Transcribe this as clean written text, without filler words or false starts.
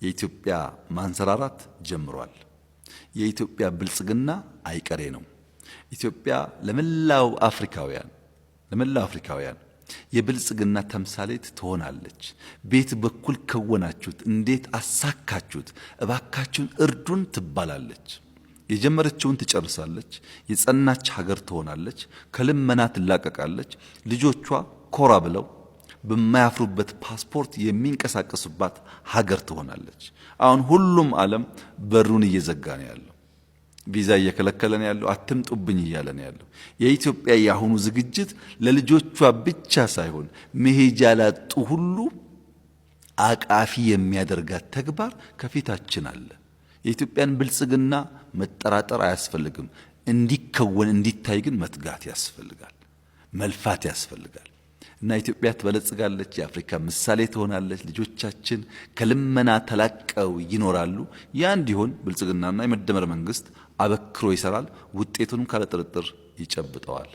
የኢትዮጵያ ማንሰራራት ጀምሯል። የኢትዮጵያ ብልጽግና አይቀሬ ነው። ኢትዮጵያ ለመላው አፍሪካውያን የብልጽግና ተምሳሌት ትሆናለች። ቤት በኩል ከወናችሁት፣ እንዴት አሳካችሁት፣ እባካችሁን እርዱን ትባላለች። የጀመረችውን ትጨርሳለች። የጸናች ሀገር ትሆናለች። ከልመና ትላቀቃለች። ልጆቿ ኮራ ብለው በማያፍሩበት ፓስፖርት የሚንቀሳቀሱባት ሀገር ትሆናለች። አሁን ሁሉም ዓለም በሩን እየዘጋ ነው ያለው። ቪዛ እየከለከለ ነው ያለው። አትምጡብኝ እያለ ነው ያለው። የኢትዮጵያ የአሁኑ ዝግጅት ለልጆቿ ብቻ ሳይሆን መሄጃ ላጡ ሁሉ አቃፊ የሚያደርጋት ተግባር ከፊታችን አለ። የኢትዮጵያን ብልጽግና መጠራጠር አያስፈልግም። እንዲከወን እንዲታይ ግን መትጋት ያስፈልጋል፣ መልፋት ያስፈልጋል። እና ኢትዮጵያ ትበለጽጋለች፣ የአፍሪካ ምሳሌ ትሆናለች። ልጆቻችን ከልመና ተላቀው ይኖራሉ። ያ እንዲሆን ብልጽግናና የመደመር መንግስት አበክሮ ይሰራል። ውጤቱንም ካለ ጥርጥር ይጨብጠዋል።